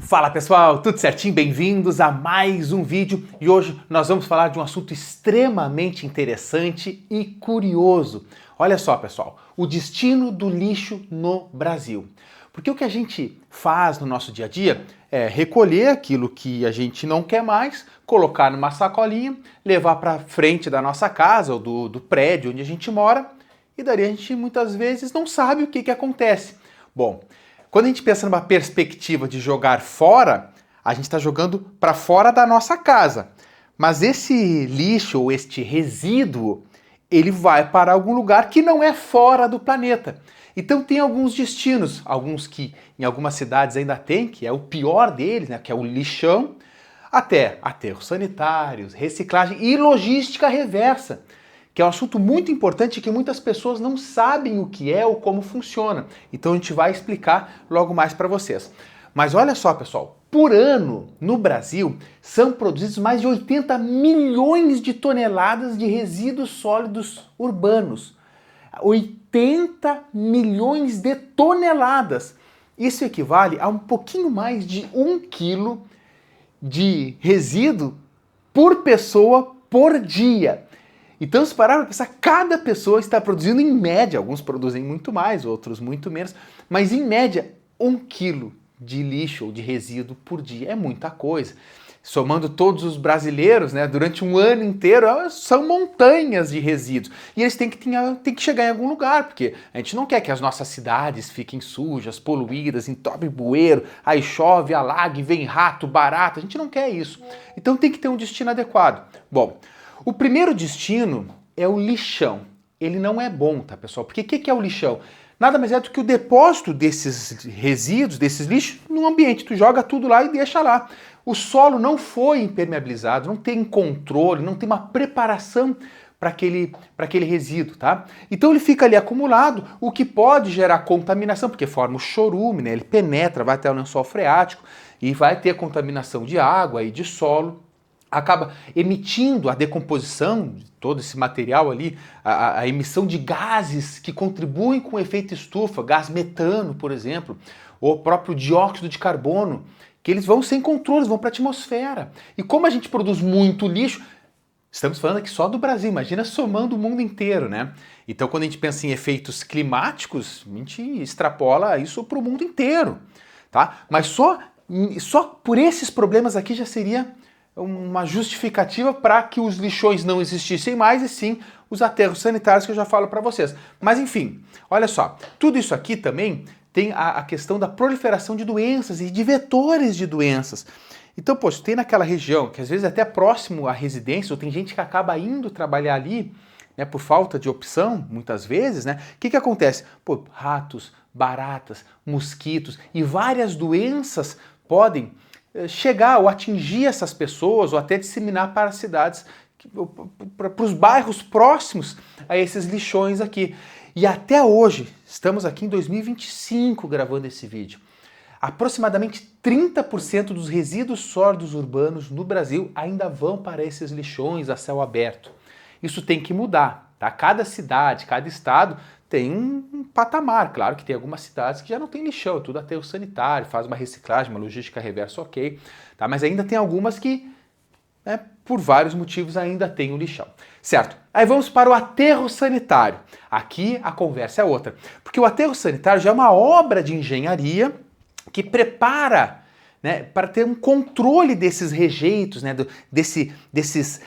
Fala pessoal, tudo certinho? Bem-vindos a mais um vídeo e hoje nós vamos falar de um assunto extremamente interessante e curioso. Olha só pessoal, o destino do lixo no Brasil. Porque o que a gente faz no nosso dia a dia é recolher aquilo que a gente não quer mais, colocar numa sacolinha, levar para frente da nossa casa ou do prédio onde a gente mora e daí a gente muitas vezes não sabe o que acontece. Bom, quando a gente pensa numa perspectiva de jogar fora, a gente está jogando para fora da nossa casa. Mas esse lixo ou este resíduo, ele vai para algum lugar que não é fora do planeta. Então tem alguns destinos, alguns que em algumas cidades ainda tem, que é o pior deles, né, que é o lixão, até aterros sanitários, reciclagem e logística reversa, que é um assunto muito importante que muitas pessoas não sabem o que é ou como funciona. Então a gente vai explicar logo mais para vocês. Mas olha só, pessoal, por ano no Brasil são produzidos mais de 80 milhões de toneladas de resíduos sólidos urbanos. 80 milhões de toneladas. Isso equivale a um pouquinho mais de 1 quilo de resíduo por pessoa por dia. Então, se parar para pensar, cada pessoa está produzindo em média, alguns produzem muito mais, outros muito menos, mas em média 1 quilo de lixo ou de resíduo por dia. É muita coisa. Somando todos os brasileiros, né, durante um ano inteiro, são montanhas de resíduos. E eles têm que chegar em algum lugar, porque a gente não quer que as nossas cidades fiquem sujas, poluídas, entope bueiro, aí chove, alague, vem rato, barata. A gente não quer isso. Então tem que ter um destino adequado. Bom, o primeiro destino é o lixão. Ele não é bom, tá, pessoal? Porque o que é o lixão? Nada mais é do que o depósito desses resíduos, desses lixos, no ambiente. Tu joga tudo lá e deixa lá. O solo não foi impermeabilizado, não tem controle, não tem uma preparação para aquele resíduo, tá? Então ele fica ali acumulado, o que pode gerar contaminação, porque forma o chorume, né? Ele penetra, vai até o lençol freático e vai ter contaminação de água e de solo. Acaba emitindo a decomposição de todo esse material ali, a emissão de gases que contribuem com o efeito estufa, gás metano, por exemplo, ou o próprio dióxido de carbono, que eles vão sem controle, vão para a atmosfera. E como a gente produz muito lixo, estamos falando aqui só do Brasil, imagina somando o mundo inteiro, né? Então quando a gente pensa em efeitos climáticos, a gente extrapola isso para o mundo inteiro, tá? Mas só por esses problemas aqui já seria uma justificativa para que os lixões não existissem mais e sim os aterros sanitários que eu já falo para vocês. Mas enfim, olha só, tudo isso aqui também tem a questão da proliferação de doenças e de vetores de doenças. Então, poxa, tem naquela região, que às vezes é até próximo à residência, ou tem gente que acaba indo trabalhar ali, né, por falta de opção, muitas vezes, né? O que acontece? Pô, ratos, baratas, mosquitos e várias doenças podem chegar ou atingir essas pessoas ou até disseminar para as cidades, para os bairros próximos a esses lixões aqui. E até hoje, estamos aqui em 2025 gravando esse vídeo, aproximadamente 30% dos resíduos sólidos urbanos no Brasil ainda vão para esses lixões a céu aberto. Isso tem que mudar, tá? Cada cidade, cada estado tem um patamar. Claro que tem algumas cidades que já não tem lixão, tudo aterro sanitário, faz uma reciclagem, uma logística reversa, ok, tá? Mas ainda tem algumas que, né, por vários motivos, ainda tem o lixão, certo? Aí vamos para o aterro sanitário. Aqui a conversa é outra, porque o aterro sanitário já é uma obra de engenharia que prepara, né, para ter um controle desses rejeitos, né, desses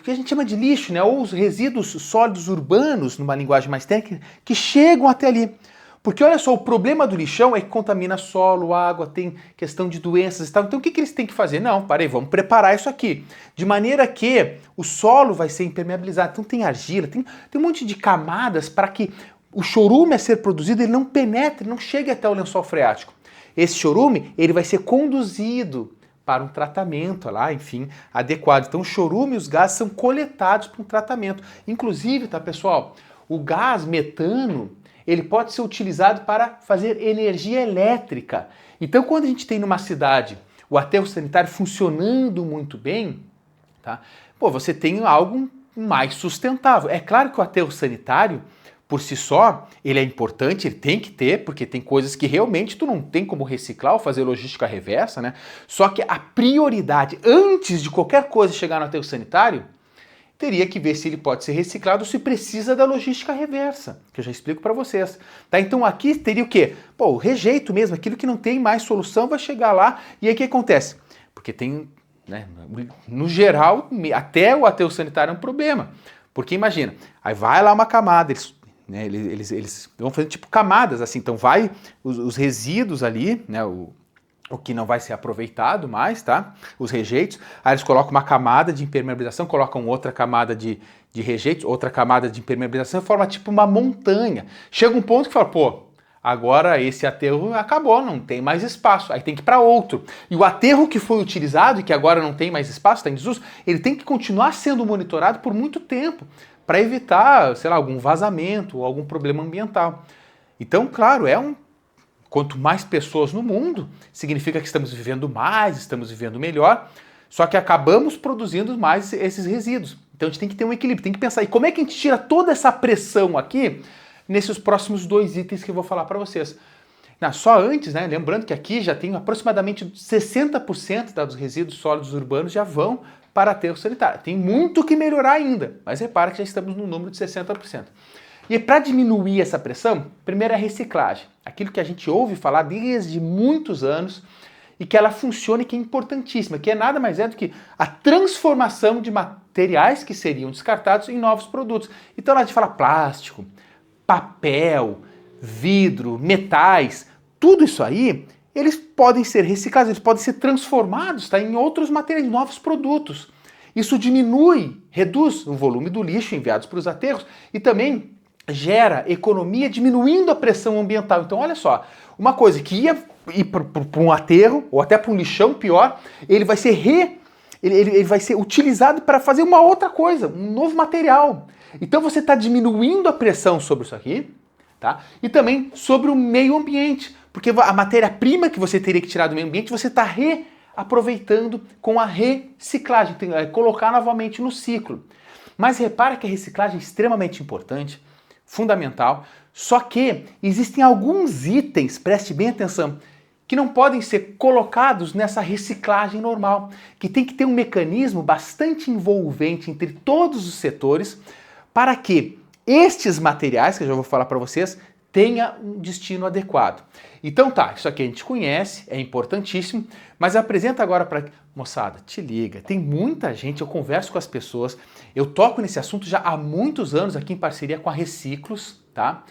que a gente chama de lixo, né, ou os resíduos sólidos urbanos, numa linguagem mais técnica, que chegam até ali. Porque olha só, o problema do lixão é que contamina solo, água, tem questão de doenças e tal. Então o que eles têm que fazer? Não, parei, vamos preparar isso aqui. De maneira que o solo vai ser impermeabilizado. Então tem argila, tem um monte de camadas para que o chorume a ser produzido ele não penetre, não chegue até o lençol freático. Esse chorume ele vai ser conduzido para um tratamento lá, enfim, adequado. Então o chorume e os gases são coletados para um tratamento. Inclusive, tá, pessoal, o gás metano, ele pode ser utilizado para fazer energia elétrica. Então quando a gente tem numa cidade o aterro sanitário funcionando muito bem, tá? Pô, você tem algo mais sustentável. É claro que o aterro sanitário, por si só, ele é importante, ele tem que ter, porque tem coisas que realmente tu não tem como reciclar ou fazer logística reversa, né? Só que a prioridade, antes de qualquer coisa chegar no aterro sanitário, teria que ver se ele pode ser reciclado ou se precisa da logística reversa, que eu já explico para vocês. Tá? Então aqui teria o quê? Pô, o rejeito mesmo, aquilo que não tem mais solução vai chegar lá e aí o que acontece? Porque tem, né, no geral, até o aterro sanitário é um problema. Porque imagina, aí vai lá uma camada, eles vão fazendo tipo camadas assim, então vai os resíduos ali, né, o que não vai ser aproveitado mais, tá? Os rejeitos, aí eles colocam uma camada de impermeabilização, colocam outra camada de rejeitos, outra camada de impermeabilização e forma tipo uma montanha. Chega um ponto que fala, pô, agora esse aterro acabou, não tem mais espaço, aí tem que ir para outro. E o aterro que foi utilizado e que agora não tem mais espaço, está em desuso, ele tem que continuar sendo monitorado por muito tempo para evitar, sei lá, algum vazamento ou algum problema ambiental. Então, claro, quanto mais pessoas no mundo, significa que estamos vivendo mais, estamos vivendo melhor, só que acabamos produzindo mais esses resíduos. Então a gente tem que ter um equilíbrio, tem que pensar, e como é que a gente tira toda essa pressão aqui nesses próximos 2 itens que eu vou falar para vocês. Só antes, né, lembrando que aqui já tem aproximadamente 60% dos resíduos sólidos urbanos já vão para aterro sanitário. Tem muito que melhorar ainda, mas repara que já estamos no número de 60%. E para diminuir essa pressão, primeiro é a reciclagem. Aquilo que a gente ouve falar desde muitos anos e que ela funciona e que é importantíssima, que é nada mais do que a transformação de materiais que seriam descartados em novos produtos. Então lá a gente fala plástico, papel, vidro, metais, tudo isso aí, eles podem ser reciclados, eles podem ser transformados, tá, em outros materiais, novos produtos. Isso reduz o volume do lixo enviado para os aterros e também gera economia diminuindo a pressão ambiental. Então olha só, uma coisa que ia ir para um aterro ou até para um lixão pior, ele vai ser ele vai ser utilizado para fazer uma outra coisa, um novo material. Então você está diminuindo a pressão sobre isso aqui, tá? E também sobre o meio ambiente, porque a matéria-prima que você teria que tirar do meio ambiente, você está reaproveitando com a reciclagem, colocar novamente no ciclo. Mas repara que a reciclagem é extremamente importante, fundamental, só que existem alguns itens, preste bem atenção, que não podem ser colocados nessa reciclagem normal, que tem que ter um mecanismo bastante envolvente entre todos os setores para que estes materiais, que eu já vou falar para vocês, tenha um destino adequado. Então tá, isso aqui a gente conhece, é importantíssimo, mas apresenta agora para... Moçada, te liga, tem muita gente, eu converso com as pessoas, eu toco nesse assunto já há muitos anos aqui em parceria com a Reciclos, tá?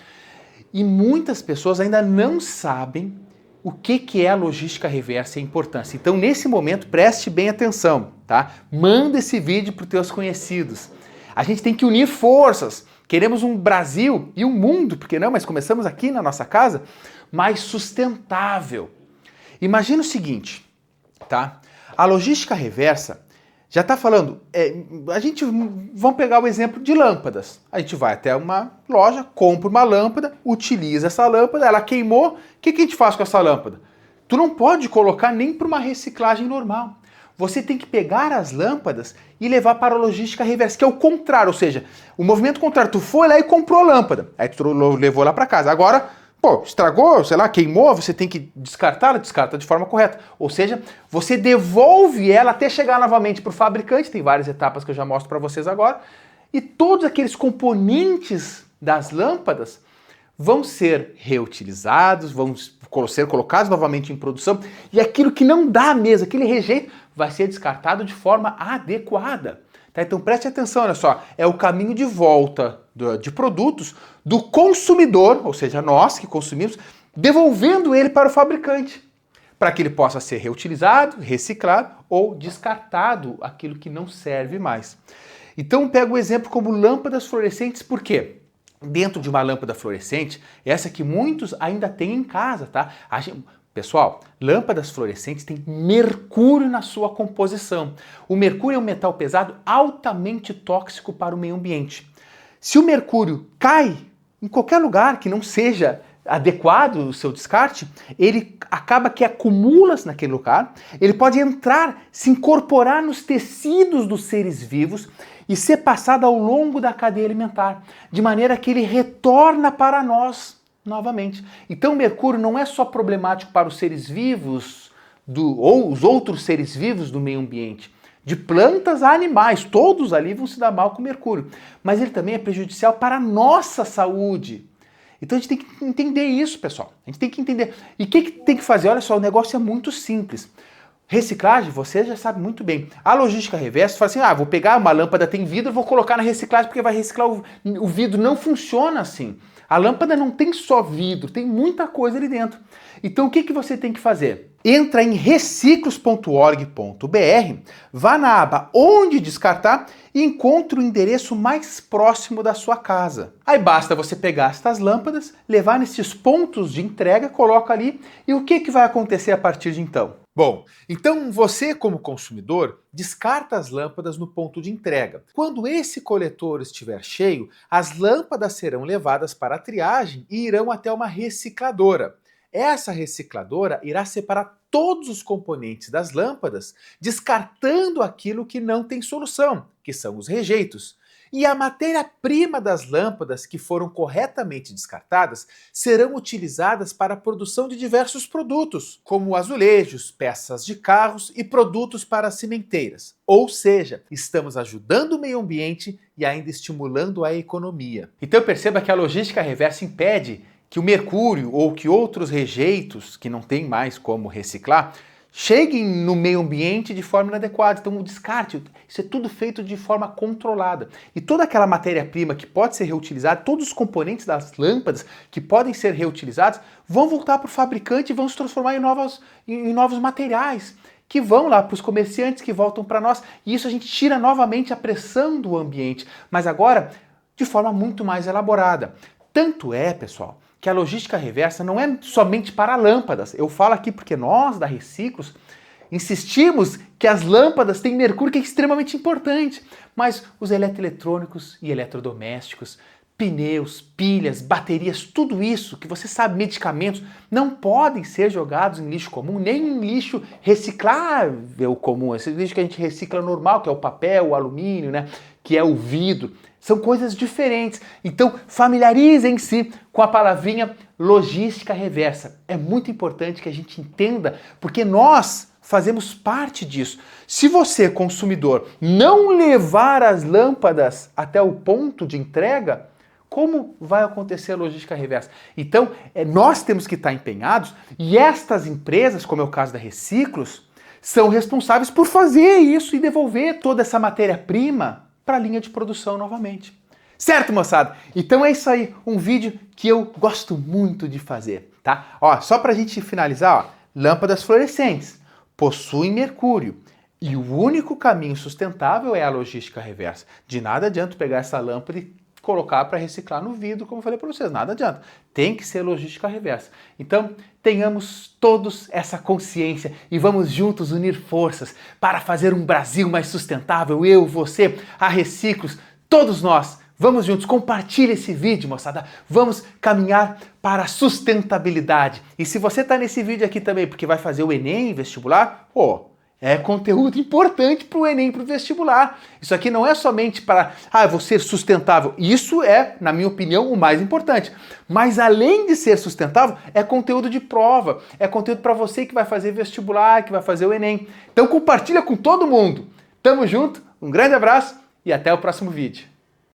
E muitas pessoas ainda não sabem o que é a logística reversa e a importância. Então nesse momento preste bem atenção, tá? Manda esse vídeo para os teus conhecidos. A gente tem que unir forças. Queremos um Brasil e um mundo, porque não, mas começamos aqui na nossa casa, mais sustentável. Imagina o seguinte, tá? A logística reversa já está falando, vamos pegar o exemplo de lâmpadas. A gente vai até uma loja, compra uma lâmpada, utiliza essa lâmpada, ela queimou, o que a gente faz com essa lâmpada? Tu não pode colocar nem para uma reciclagem normal. Você tem que pegar as lâmpadas e levar para a logística reversa, que é o contrário, ou seja, o movimento contrário. Tu foi lá e comprou a lâmpada, aí tu levou lá para casa. Agora, pô, estragou, sei lá, queimou, você tem que descartá-la, descarta de forma correta. Ou seja, você devolve ela até chegar novamente para o fabricante, tem várias etapas que eu já mostro para vocês agora, e todos aqueles componentes das lâmpadas vão ser reutilizados, vão ser colocados novamente em produção, e aquilo que não dá mesmo, aquele rejeito, vai ser descartado de forma adequada. Tá? Então preste atenção, olha só, é o caminho de volta de produtos do consumidor, ou seja, nós que consumimos, devolvendo ele para o fabricante, para que ele possa ser reutilizado, reciclado ou descartado, aquilo que não serve mais. Então pega o exemplo como lâmpadas fluorescentes, por quê? Dentro de uma lâmpada fluorescente, essa que muitos ainda têm em casa, tá? Pessoal, lâmpadas fluorescentes têm mercúrio na sua composição. O mercúrio é um metal pesado altamente tóxico para o meio ambiente. Se o mercúrio cai em qualquer lugar que não seja adequado o seu descarte, ele acaba que acumula naquele lugar, ele pode entrar, se incorporar nos tecidos dos seres vivos e ser passado ao longo da cadeia alimentar, de maneira que ele retorna para nós novamente. Então o mercúrio não é só problemático para os seres vivos ou os outros seres vivos do meio ambiente, de plantas a animais, todos ali vão se dar mal com o mercúrio, mas ele também é prejudicial para a nossa saúde. Então a gente tem que entender isso, pessoal. A gente tem que entender. E o que tem que fazer? Olha só, o negócio é muito simples. Reciclagem, você já sabe muito bem. A logística reversa fala assim, vou pegar uma lâmpada, tem vidro, vou colocar na reciclagem porque vai reciclar o vidro. Não funciona assim. A lâmpada não tem só vidro, tem muita coisa ali dentro. Então o que você tem que fazer? Entra em reciclos.org.br, vá na aba Onde Descartar e encontre o endereço mais próximo da sua casa. Aí basta você pegar estas lâmpadas, levar nesses pontos de entrega, coloca ali e o que vai acontecer a partir de então? Bom, então você como consumidor descarta as lâmpadas no ponto de entrega. Quando esse coletor estiver cheio, as lâmpadas serão levadas para a triagem e irão até uma recicladora. Essa recicladora irá separar todos os componentes das lâmpadas, descartando aquilo que não tem solução, que são os rejeitos. E a matéria-prima das lâmpadas que foram corretamente descartadas serão utilizadas para a produção de diversos produtos, como azulejos, peças de carros e produtos para cimenteiras. Ou seja, estamos ajudando o meio ambiente e ainda estimulando a economia. Então perceba que a logística reversa impede que o mercúrio ou que outros rejeitos, que não tem mais como reciclar, cheguem no meio ambiente de forma inadequada. Então o descarte, isso é tudo feito de forma controlada. E toda aquela matéria-prima que pode ser reutilizada, todos os componentes das lâmpadas que podem ser reutilizados, vão voltar para o fabricante e vão se transformar em novos materiais, que vão lá para os comerciantes, que voltam para nós. E isso a gente tira novamente a pressão do ambiente, mas agora de forma muito mais elaborada. Tanto é, pessoal, que a logística reversa não é somente para lâmpadas. Eu falo aqui porque nós, da Reciclos, insistimos que as lâmpadas têm mercúrio, que é extremamente importante. Mas os eletroeletrônicos e eletrodomésticos, pneus, pilhas, baterias, tudo isso que você sabe, medicamentos, não podem ser jogados em lixo comum, nem em lixo reciclável comum. Esse lixo que a gente recicla normal, que é o papel, o alumínio, né? Que é o vidro. São coisas diferentes. Então, familiarizem-se com a palavrinha logística reversa. É muito importante que a gente entenda, porque nós fazemos parte disso. Se você, consumidor, não levar as lâmpadas até o ponto de entrega, como vai acontecer a logística reversa? Então, nós temos que estar empenhados e estas empresas, como é o caso da Reciclos, são responsáveis por fazer isso e devolver toda essa matéria-prima para a linha de produção novamente. Certo, moçada? Então é isso aí, um vídeo que eu gosto muito de fazer, tá? Ó, só pra gente finalizar, ó, lâmpadas fluorescentes possuem mercúrio e o único caminho sustentável é a logística reversa. De nada adianta pegar essa lâmpada e colocar para reciclar no vidro, como eu falei para vocês, nada adianta. Tem que ser logística reversa. Então, tenhamos todos essa consciência e vamos juntos unir forças para fazer um Brasil mais sustentável. Eu, você, a Reciclos, todos nós. Vamos juntos, compartilhe esse vídeo, moçada. Vamos caminhar para a sustentabilidade. E se você está nesse vídeo aqui também porque vai fazer o Enem vestibular, é conteúdo importante para o Enem, para o vestibular. Isso aqui não é somente para, eu vou ser sustentável. Isso é, na minha opinião, o mais importante. Mas além de ser sustentável, é conteúdo de prova. É conteúdo para você que vai fazer vestibular, que vai fazer o Enem. Então compartilha com todo mundo. Tamo junto, um grande abraço e até o próximo vídeo.